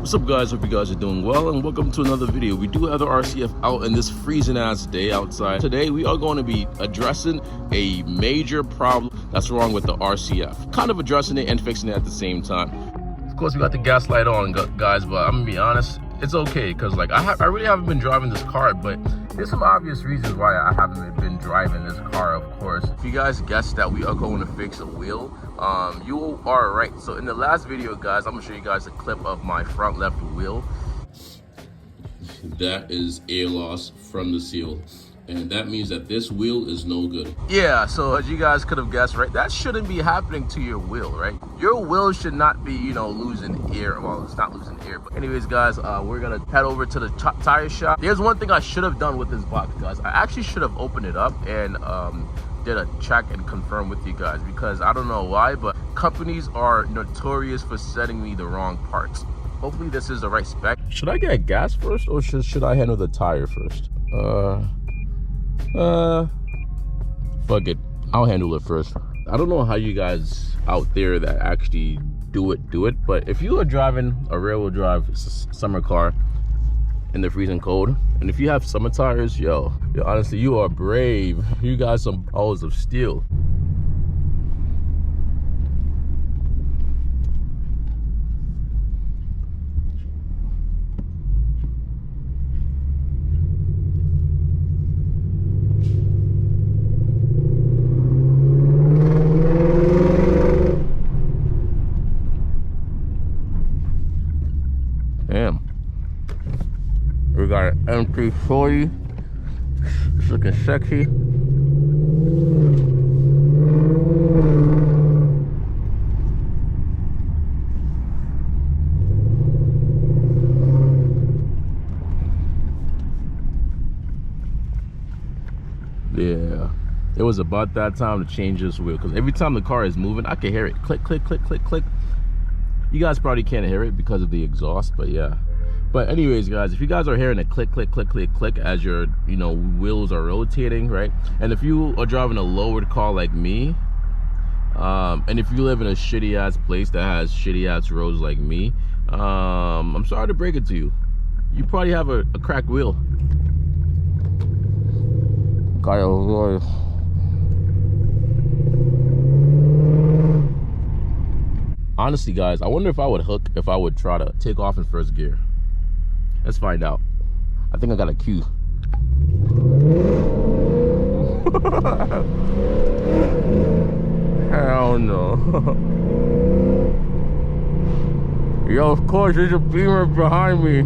What's up guys, hope you guys are doing well and welcome to another video. We do have the RCF out in this freezing ass day outside. Today we are going to be addressing a major problem that's wrong with the RCF. Kind of addressing it and fixing it at the same time. Of course we got the gas light on guys, but I'm gonna be honest, it's okay because like I really haven't been driving this car, but there's some obvious reasons why I haven't been driving this car. Of course, if you guys guessed that we are going to fix a wheel, you are right. So in the last video guys, I'm gonna show you guys a clip of my front left wheel. That is air loss from the seal, and that means that this wheel is no good. Yeah, so as you guys could have guessed, right, that shouldn't be happening to your wheel, right? Your wheel should not be, you know, losing air. Well, it's not losing air, but anyways guys, we're gonna head over to the tire shop. There's one thing I should have done with this box guys. I actually should have opened it up and did a check and confirm with you guys, because I don't know why, but companies are notorious for sending me the wrong parts. Hopefully this is the right spec. Should I get gas first or should I handle the tire first? Fuck it, I'll handle it first. I don't know how you guys out there that actually do it, but if you are driving a rear-wheel drive summer car in the freezing cold, and if you have summer tires, yo, honestly, you are brave. You got some balls of steel. Damn. We got an M340. It's looking sexy. Yeah. It was about that time to change this wheel, because every time the car is moving, I can hear it. Click, click, click, click, click. You guys probably can't hear it because of the exhaust, but yeah. But anyways guys, if you guys are hearing a click, click, click, click, click as your wheels are rotating, right? And if you are driving a lowered car like me, and if you live in a shitty ass place that has shitty ass roads like me, I'm sorry to break it to you, you probably have a cracked wheel. Honestly guys, I wonder if I would hook if I would try to take off in first gear. Let's find out. I think I got a cue. Hell no. Yo, of course, there's a Beamer behind me.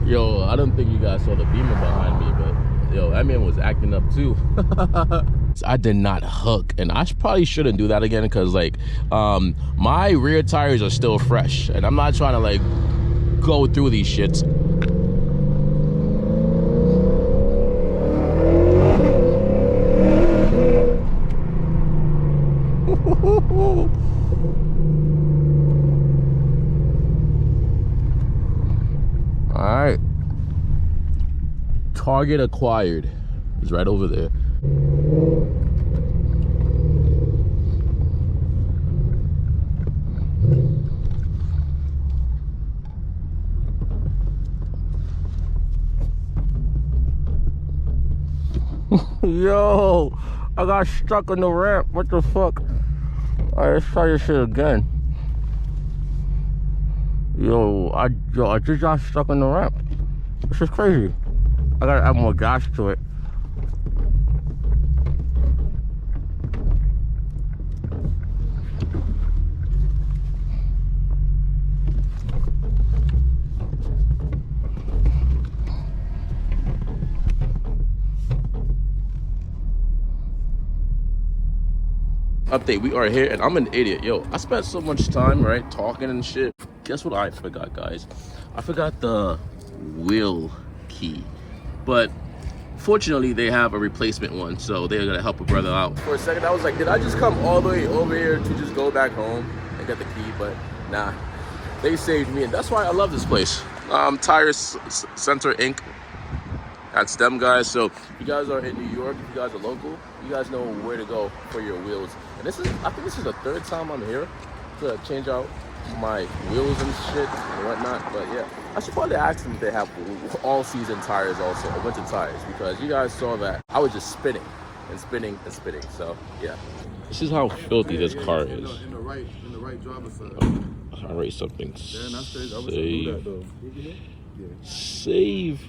Yo, I don't think you guys saw the Beamer behind me, but yo, that man was acting up too. I did not hook, and I probably shouldn't do that again, because like my rear tires are still fresh and I'm not trying to like go through these shits. All right, target acquired. It's right over there. Yo, I got stuck on the ramp. What the fuck? All right, let's try this shit again. Yo, I just got stuck on the ramp. This is crazy. I gotta add more gas to it. Update, we are here and I'm an idiot. Yo, I spent so much time, right, talking and shit. Guess what I forgot, guys? I forgot the wheel key. But fortunately, they have a replacement one, so they're gonna help a brother out. For a second, I was like, did I just come all the way over here to just go back home and get the key? But nah, They saved me, and that's why I love this place. Tires Center Inc. That's them guys. So if you guys are in New York, if you guys are local, you guys know where to go for your wheels. And this is, I think this is the third time I'm here to change out my wheels and shit and whatnot. But yeah, I should probably ask them if they have all season tires also, or winter tires, because you guys saw that I was just spinning and spinning and spinning. So yeah, this is how filthy this car is. In the right driver's side. I write something. Save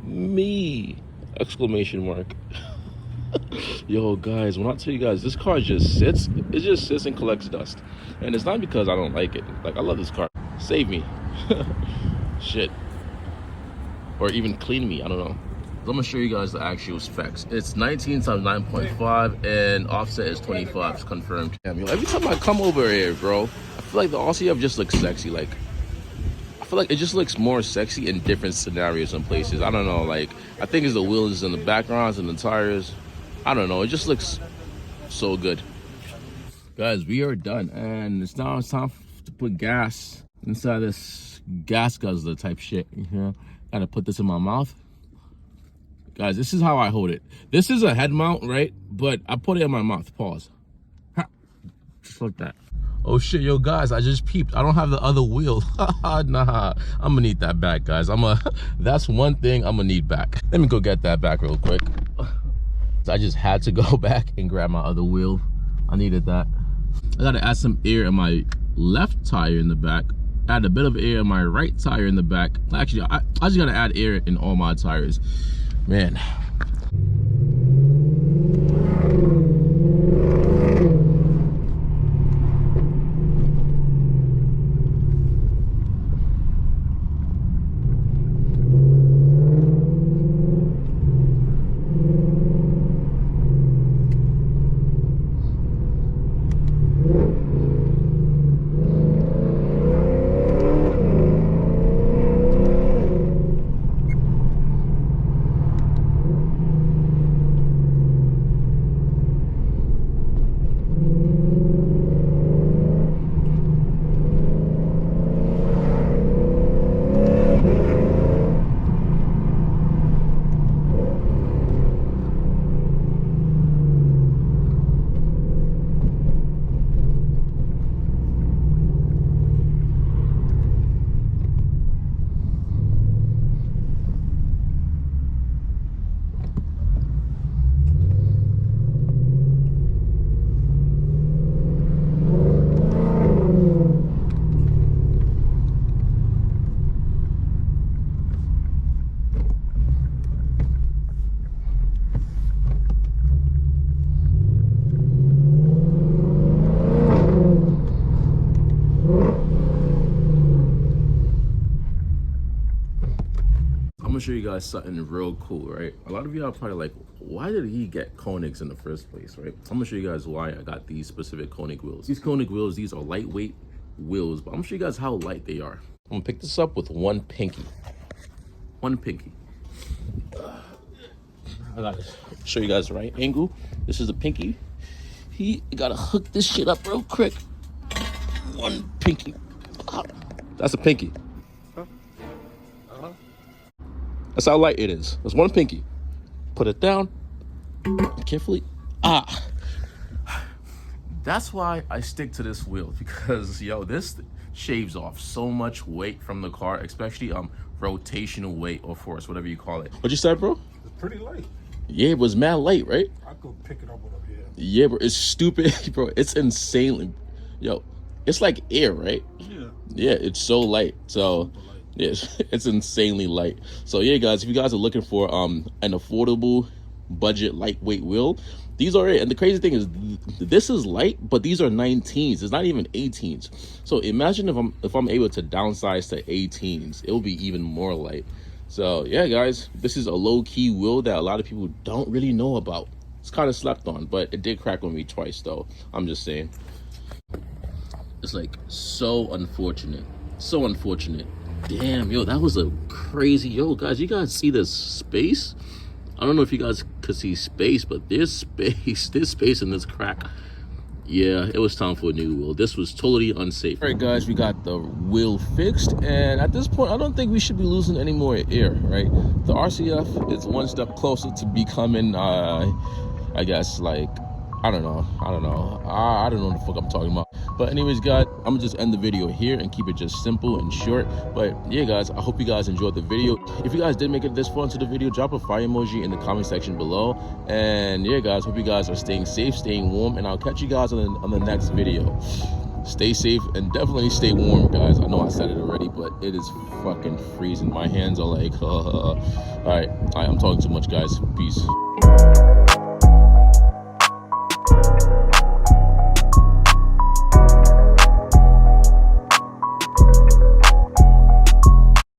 me! Exclamation mark. Yo guys, when I tell you guys, this car just sits, it just sits and collects dust. And it's not because I don't like it. Like, I love this car. Save me. Shit. Or even clean me, I don't know. I'm gonna show you guys the actual specs. It's 19 times 9.5 and offset is 25, it's confirmed. Damn, yo, every time I come over here, bro, I feel like the RCF just looks sexy. Like, I feel like it just looks more sexy in different scenarios and places. I don't know, like, I think it's the wheels and the backgrounds and the tires. I don't know, it just looks so good. Guys, we are done, and it's time to put gas inside this gas guzzler type shit. You know, gotta put this in my mouth. Guys, this is how I hold it. This is a head mount, right? But I put it in my mouth. Pause. Ha. Just like that. Oh shit, yo guys, I just peeped. I don't have the other wheel. Nah, I'm gonna need that back, guys. That's one thing I'm gonna need back. Let me go get that back real quick. I just had to go back and grab my other wheel. I needed that. I gotta add some air in my left tire in the back. Add a bit of air in my right tire in the back. Actually, I just gotta add air in all my tires. Man. I'm gonna show you guys something real cool, right? A lot of you are probably like, why did he get Koenigs in the first place, right? I'm gonna show you guys why I got these specific Koenig wheels. These Koenig wheels, these are lightweight wheels, but I'm gonna show you guys how light they are. I'm gonna pick this up with one pinky. One pinky. I gotta show you guys the right angle. This is a pinky. He gotta hook this shit up real quick. One pinky. That's a pinky. That's how light it is. That's one pinky. Put it down carefully. That's why I stick to this wheel, because yo, this shaves off so much weight from the car, especially rotational weight or force, whatever you call it. What you said, bro? It's pretty light. Yeah, it was mad light, right? I could pick it up with up here. Yeah, bro, it's stupid, bro. It's insanely, yo, it's like air, right? Yeah. Yeah, it's so light. So yeah, it's insanely light. So yeah, guys, if you guys are looking for an affordable budget lightweight wheel, these are it. And the crazy thing is, this is light, but these are 19s. It's not even 18s. So imagine if I'm able to downsize to 18s, it'll be even more light. So yeah, guys, this is a low-key wheel that a lot of people don't really know about. It's kind of slept on, but it did crack on me twice, though. I'm just saying. It's like so unfortunate. So unfortunate. Damn, yo, that was a crazy, yo, guys, you guys see this space? I don't know if you guys could see space, but there's space in this crack. Yeah, it was time for a new wheel. This was totally unsafe. All right, guys, we got the wheel fixed, and at this point, I don't think we should be losing any more air, right? The RCF is one step closer to becoming, I guess, like, I don't know what the fuck I'm talking about. But anyways, guys, I'm gonna just end the video here and keep it just simple and short. But yeah, guys, I hope you guys enjoyed the video. If you guys did make it this far into the video, drop a fire emoji in the comment section below. And yeah, guys, hope you guys are staying safe, staying warm, and I'll catch you guys on the next video. Stay safe and definitely stay warm, guys. I know I said it already, but it is fucking freezing. My hands are like, all right, I'm talking too much, guys. Peace.